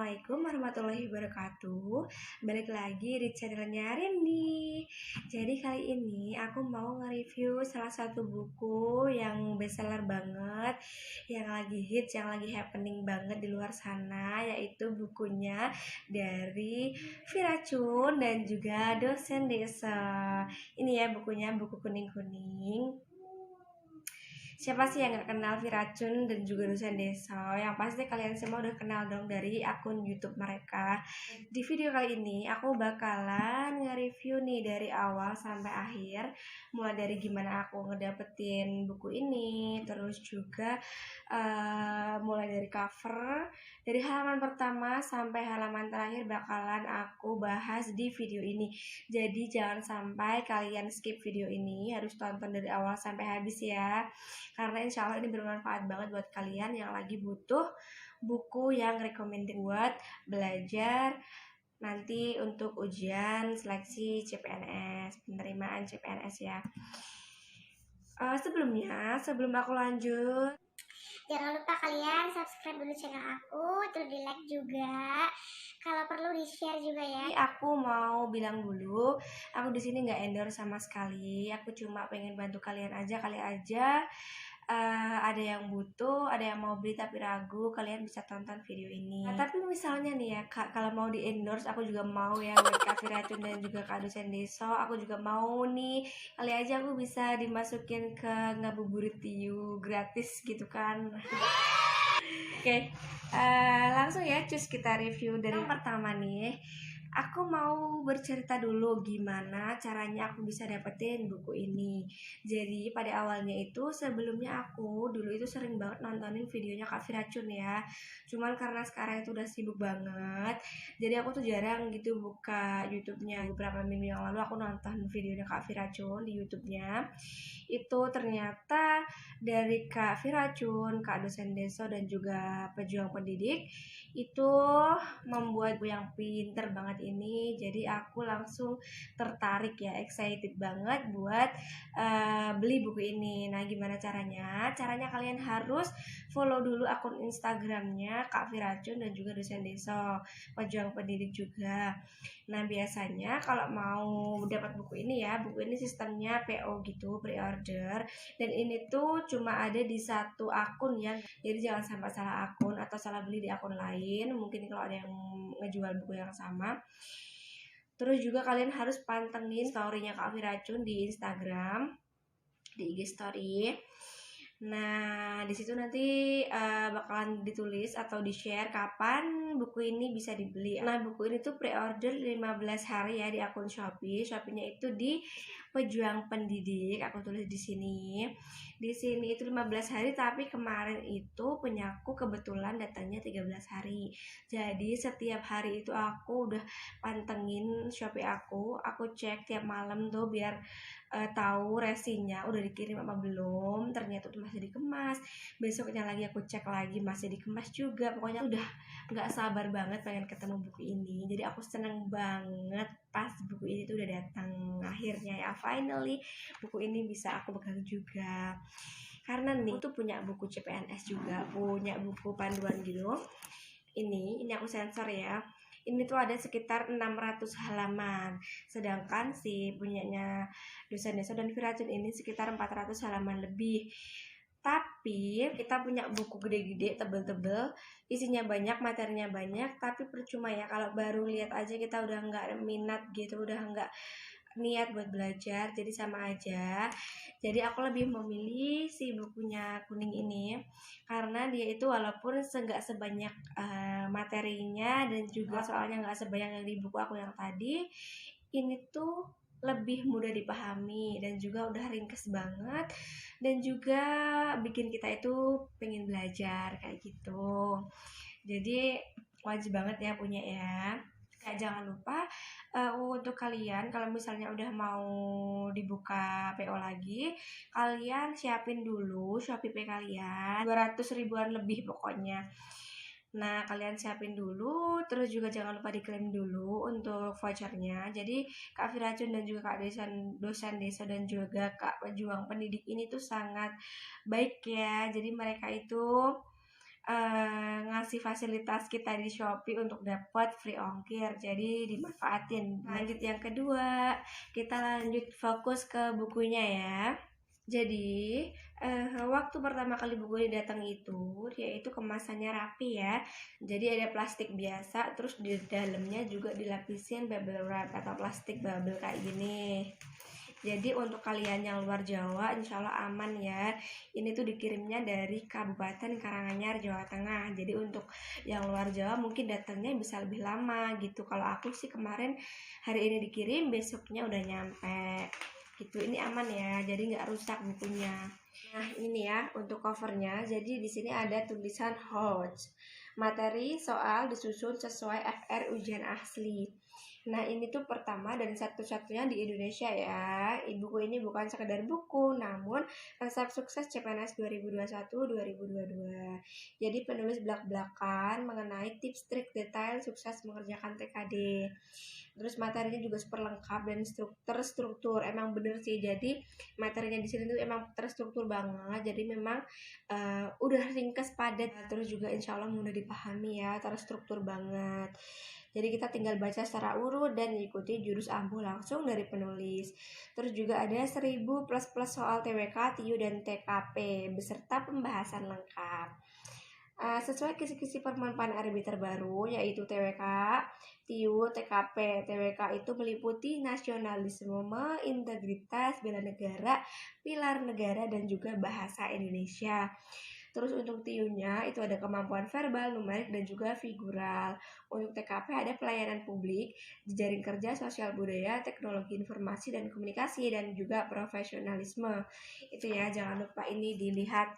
Assalamualaikum warahmatullahi wabarakatuh. Balik lagi di channelnya Rindi. Jadi kali ini aku mau nge-review salah satu buku yang bestseller banget, yang lagi hits, yang lagi happening banget di luar sana, yaitu bukunya dari Virachun dan juga dosen desa. Ini ya bukunya, buku kuning-kuning. Siapa sih yang gak kenal Virachun dan juga dosen desa? Yang pasti kalian semua udah kenal dong dari akun YouTube mereka. Di video kali ini aku bakalan nge-review nih dari awal sampai akhir, mulai dari gimana aku ngedapetin buku ini, terus juga mulai dari cover, dari halaman pertama sampai halaman terakhir bakalan aku bahas di video ini. Jadi jangan sampai kalian skip video ini, harus tonton dari awal sampai habis ya, karena insya Allah ini bermanfaat banget buat kalian yang lagi butuh buku yang recommended buat belajar nanti untuk ujian seleksi CPNS, penerimaan CPNS ya. Sebelum aku lanjut, jangan lupa kalian subscribe dulu channel aku, terus di like juga. Kalau perlu di share juga ya. Aku mau bilang dulu, aku di sini nggak endorse sama sekali. Aku cuma pengen bantu kalian aja, kali aja ada yang butuh, ada yang mau beli tapi ragu, kalian bisa tonton video ini. Tapi misalnya nih ya Kak, kalau mau di endorse aku juga mau ya, buat Kak Virachun dan juga Kak dosen Deso, aku juga mau nih. Kali aja aku bisa dimasukin ke Ngabuburit You gratis gitu kan. Oke, langsung ya cus kita review dari yang pertama nih. Aku mau bercerita dulu gimana caranya aku bisa dapetin buku ini. Jadi pada awalnya itu sebelumnya aku dulu itu sering banget nontonin videonya Kak Virachun ya. Cuman karena sekarang itu udah sibuk banget, jadi aku tuh jarang gitu buka YouTube-nya. Beberapa minggu yang lalu aku nonton videonya Kak Virachun di YouTube-nya. Itu ternyata dari Kak Virachun, Kak dosen Deso dan juga pejuang pendidik itu membuat gue yang pinter banget ini. Jadi aku langsung tertarik ya, excited banget buat beli buku ini. Nah gimana caranya? Caranya kalian harus follow dulu akun Instagramnya Kak Virachun dan juga dosen Deso, pejuang pendidik juga. Nah biasanya kalau mau dapat buku ini ya, buku ini sistemnya PO gitu, pre-order, dan ini tuh cuma ada di satu akun ya, jadi jangan sampai salah akun atau salah beli di akun lain. Mungkin kalau ada yang ngejual buku yang sama. Terus juga kalian harus pantengin storynya Kak Virachun di Instagram, di IG story. Nah, di situ nanti bakalan ditulis atau di-share kapan buku ini bisa dibeli. Nah, buku ini tuh pre-order 15 hari ya di akun Shopee. Shopee-nya itu di Pejuang Pendidik. Aku tulis di sini. Di sini itu 15 hari, tapi kemarin itu punyaku kebetulan datanya 13 hari. Jadi setiap hari itu aku udah pantengin Shopee aku cek tiap malam tuh biar tahu resinya udah dikirim apa belum. Ternyata tuh masih dikemas. Besoknya lagi aku cek lagi masih dikemas juga. Pokoknya udah nggak sabar banget pengen ketemu buku ini. Jadi aku seneng banget pas buku ini tuh udah datang. Akhirnya ya finally buku ini bisa aku pegang juga. Karena nih aku tuh punya buku CPNS juga, punya buku panduan gitu. Ini aku sensor ya. Ini tuh ada sekitar 600 halaman. Sedangkan si punyanya dosen Deso dan Virachun ini sekitar 400 halaman lebih. Tapi kita punya buku gede-gede, tebel-tebel, isinya banyak, materinya banyak, tapi percuma ya kalau baru lihat aja kita udah nggak minat gitu, udah nggak niat buat belajar, jadi sama aja. Jadi aku lebih memilih si bukunya kuning ini karena dia itu walaupun nggak sebanyak materinya dan juga soalnya nggak sebanyak yang di buku aku yang tadi, ini tuh lebih mudah dipahami dan juga udah ringkes banget dan juga bikin kita itu pengen belajar kayak gitu. Jadi wajib banget ya punya ya. Jangan lupa untuk kalian kalau misalnya udah mau dibuka PO lagi, kalian siapin dulu Shopee Pay kalian 200 ribuan lebih pokoknya. Nah kalian siapin dulu, terus juga jangan lupa diklaim dulu untuk vouchernya. Jadi Kak Virachun dan juga Kak dosen Deso dan juga Kak pejuang pendidik ini tuh sangat baik ya. Jadi mereka itu ngasih fasilitas kita di Shopee untuk dapat free ongkir, jadi dimanfaatin. Lanjut yang kedua, kita lanjut fokus ke bukunya ya. Jadi waktu pertama kali buku ini datang itu, yaitu kemasannya rapi ya. Jadi ada plastik biasa, terus di dalamnya juga dilapisin bubble wrap atau plastik bubble kayak gini. Jadi untuk kalian yang luar Jawa, insya Allah aman ya. Ini tuh dikirimnya dari Kabupaten Karanganyar, Jawa Tengah. Jadi untuk yang luar Jawa mungkin datangnya bisa lebih lama gitu. Kalau aku sih kemarin hari ini dikirim, besoknya udah nyampe. Gitu, ini aman ya, jadi nggak rusak bukunya. Nah ini ya untuk covernya. Jadi di sini ada tulisan HOJ. Materi soal disusun sesuai FR ujian asli. Nah ini tuh pertama dan satu-satunya di Indonesia ya. Buku ini bukan sekedar buku, namun resep sukses CPNS 2021-2022. Jadi penulis belak-belakan mengenai tips trik detail sukses mengerjakan TKD. Terus materinya juga super lengkap dan terstruktur. Emang bener sih. Jadi materinya di sini tuh emang terstruktur banget. Jadi memang udah ringkas padat. Terus juga insya Allah mudah dipahami ya. Terstruktur banget. Jadi kita tinggal baca secara urut dan ikuti jurus ampuh langsung dari penulis. Terus juga ada 1000 plus soal TWK, TIU, dan TKP beserta pembahasan lengkap. Sesuai kisi-kisi permanfaatan RB terbaru yaitu TWK, TIU, TKP. TWK itu meliputi nasionalisme, integritas, bela negara, pilar negara, dan juga bahasa Indonesia. Terus untuk TIU-nya itu ada kemampuan verbal, numerik, dan juga figural. Untuk TKP ada pelayanan publik, jejaring kerja, sosial budaya, teknologi informasi dan komunikasi, dan juga profesionalisme. Itu ya, jangan lupa ini dilihat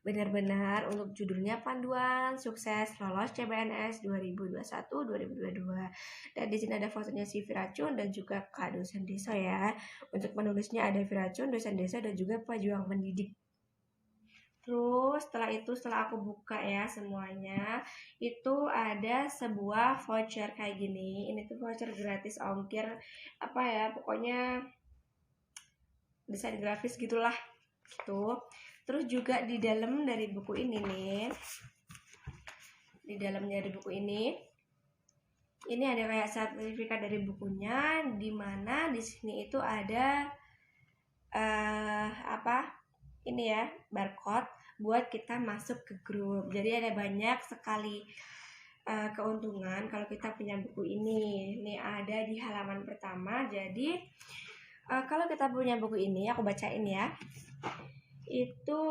benar-benar. Untuk judulnya Panduan Sukses Lolos CPNS 2021-2022. Dan di sini ada fotonya si Viracun dan juga Kak dosen desa ya. Untuk penulisnya ada Viracun, dosen desa, dan juga pejuang mendidik. Terus setelah aku buka ya semuanya, itu ada sebuah voucher kayak gini. Ini tuh voucher gratis ongkir apa ya, pokoknya desain grafis gitulah gitu. Terus juga di dalam dari buku ini nih, di dalamnya dari buku ini ada kayak sertifikat dari bukunya, dimana di sini itu ada ini ya, barcode buat kita masuk ke grup. Jadi ada banyak sekali keuntungan kalau kita punya buku ini. Ini ada di halaman pertama. Jadi kalau kita punya buku ini, aku bacain ya. Itu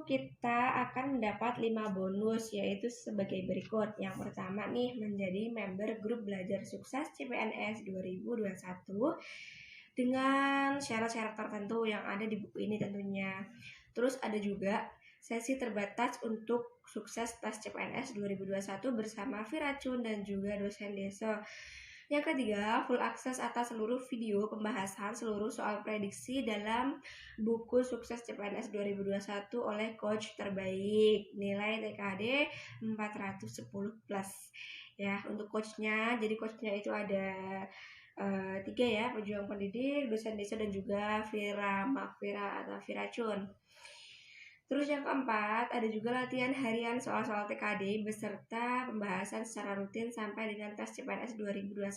kita akan mendapat 5 bonus, yaitu sebagai berikut. Yang pertama nih, menjadi member grup belajar sukses CPNS 2021 dengan syarat-syarat tertentu yang ada di buku ini tentunya. Terus ada juga sesi terbatas untuk sukses tes CPNS 2021 bersama Viracun dan juga dosen desa. Yang ketiga, full akses atas seluruh video pembahasan seluruh soal prediksi dalam buku sukses CPNS 2021 oleh coach terbaik. Nilai TKD 410 plus. Ya, untuk coachnya, jadi coachnya itu ada 3 ya, pejuang pendidik, dosen desa, dan juga Viracun. Terus yang keempat, ada juga latihan harian soal-soal TKD beserta pembahasan secara rutin sampai dengan tes CPNS 2021.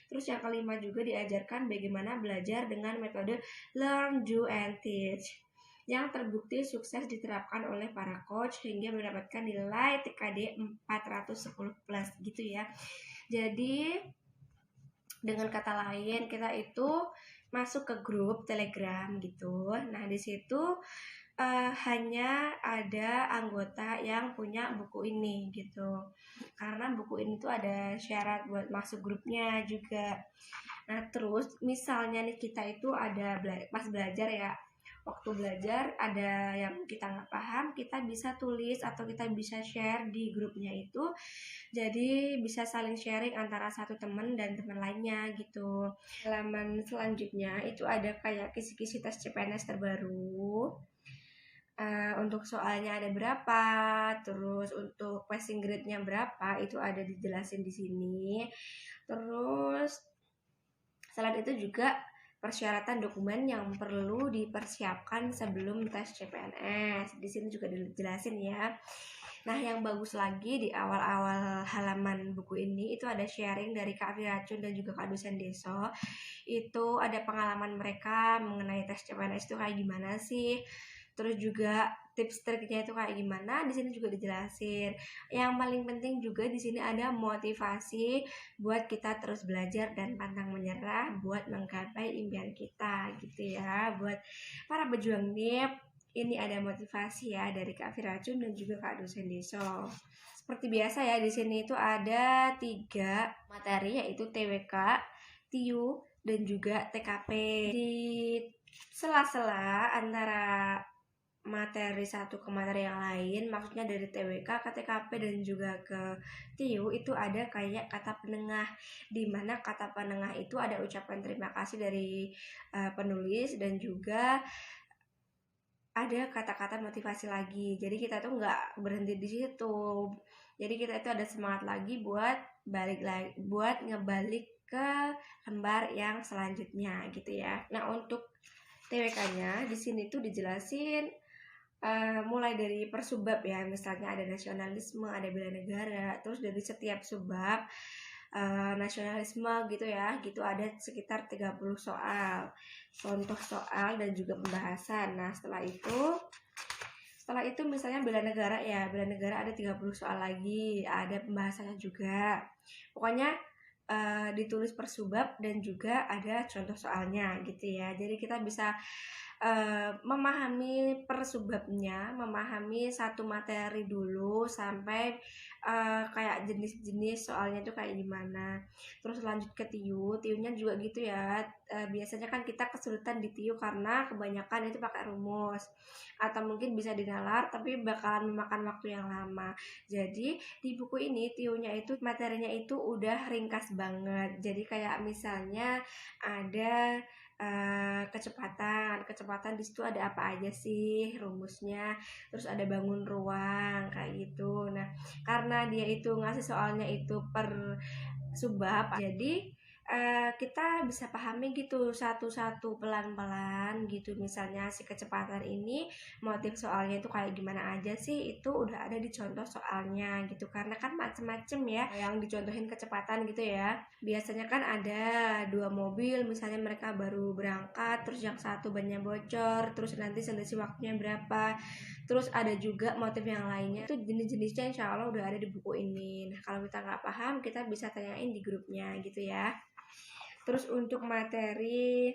Terus yang kelima juga diajarkan bagaimana belajar dengan metode Learn, Do, and Teach yang terbukti sukses diterapkan oleh para coach hingga mendapatkan nilai TKD 410 plus gitu ya. Jadi dengan kata lain kita itu masuk ke grup Telegram gitu. Nah di situ hanya ada anggota yang punya buku ini gitu. Karena buku ini tuh ada syarat buat masuk grupnya juga. Nah terus misalnya nih kita itu ada pas belajar ya, waktu belajar ada yang kita nggak paham, kita bisa tulis atau kita bisa share di grupnya itu. Jadi bisa saling sharing antara satu teman dan teman lainnya gitu. Halaman selanjutnya itu ada kayak kisi-kisi tes CPNS terbaru. Untuk soalnya ada berapa, terus untuk passing grade-nya berapa, itu ada dijelasin di sini. Terus selain itu juga persyaratan dokumen yang perlu dipersiapkan sebelum tes CPNS. Di sini juga dijelasin ya. Nah, yang bagus lagi di awal-awal halaman buku ini itu ada sharing dari Kak Firacun dan juga Kak dosen Deso. Itu ada pengalaman mereka mengenai tes CPNS itu kayak gimana sih. Terus juga tips triknya itu kayak gimana, di sini juga dijelasin. Yang paling penting juga di sini ada motivasi buat kita terus belajar dan pantang menyerah buat menggapai impian kita gitu ya. Buat para pejuang NIP, ini ada motivasi ya dari Kak Firacun dan juga Kak dosen Deso. Seperti biasa ya, di sini itu ada 3 materi yaitu TWK, TIU, dan juga TKP. Di sela-sela antara materi satu ke materi yang lain, maksudnya dari TWK ke TKP dan juga ke TIU itu ada kayak kata penengah, di mana kata penengah itu ada ucapan terima kasih dari penulis dan juga ada kata-kata motivasi lagi. Jadi kita tuh nggak berhenti di situ. Jadi kita itu ada semangat lagi buat balik lagi, buat ngebalik ke lembar yang selanjutnya gitu ya. Nah, untuk TWK-nya di sini tuh dijelasin mulai dari per subbab ya, misalnya ada nasionalisme, ada bela negara, terus dari setiap subbab nasionalisme gitu ya, gitu ada sekitar 30 soal, contoh soal dan juga pembahasan. Nah, setelah itu misalnya bela negara ya, bela negara ada 30 soal lagi, ada pembahasannya juga. Pokoknya ditulis per subbab dan juga ada contoh soalnya gitu ya. Jadi kita bisa memahami per subbabnya, memahami satu materi dulu sampai kayak jenis-jenis soalnya itu kayak gimana. Terus lanjut ke TIU, TIU-nya juga gitu ya. Biasanya kan kita kesulitan di TIU karena kebanyakan itu pakai rumus atau mungkin bisa dinalar tapi bakalan memakan waktu yang lama. Jadi di buku ini TIU-nya itu materinya itu udah ringkas banget. Jadi kayak misalnya ada kecepatan di situ ada apa aja sih rumusnya, terus ada bangun ruang kayak gitu. Nah, karena dia itu ngasih soalnya itu per subbab, jadi kita bisa pahami gitu satu-satu pelan-pelan gitu. Misalnya si kecepatan ini motif soalnya itu kayak gimana aja sih, itu udah ada di contoh soalnya gitu, karena kan macem-macem ya yang dicontohin kecepatan gitu ya. Biasanya kan ada 2 mobil misalnya, mereka baru berangkat, terus yang satu bannya bocor, terus nanti selisih waktunya berapa. Terus ada juga motif yang lainnya, itu jenis-jenisnya insya Allah udah ada di buku ini. Nah, kalau kita nggak paham, kita bisa tanyain di grupnya gitu ya. Terus untuk materi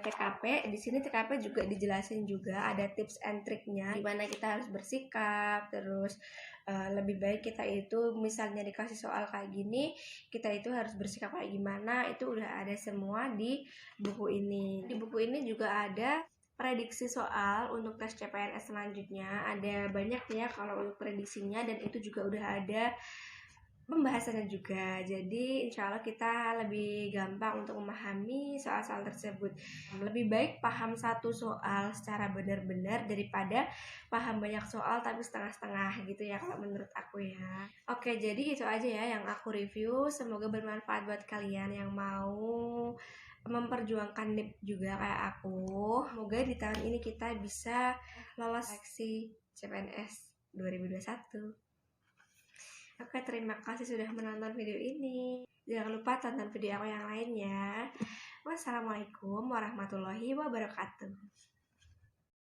TKP, di sini TKP juga dijelasin juga ada tips and triknya gimana kita harus bersikap. Terus lebih baik kita itu misalnya dikasih soal kayak gini, kita itu harus bersikap kayak gimana, itu udah ada semua di buku ini. Di buku ini juga ada prediksi soal untuk tes CPNS selanjutnya, ada banyak ya kalau untuk prediksinya, dan itu juga udah ada pembahasannya juga. Jadi insya Allah kita lebih gampang untuk memahami soal-soal tersebut. Lebih baik paham satu soal secara benar-benar daripada paham banyak soal tapi setengah-setengah gitu ya, kalau menurut aku ya. Oke, jadi itu aja ya yang aku review. Semoga bermanfaat buat kalian yang mau memperjuangkan NIP juga kayak aku. Semoga di tahun ini kita bisa lolos seleksi CPNS 2021. Oke, terima kasih sudah menonton video ini. Jangan lupa tonton video aku yang lainnya. Wassalamualaikum warahmatullahi wabarakatuh.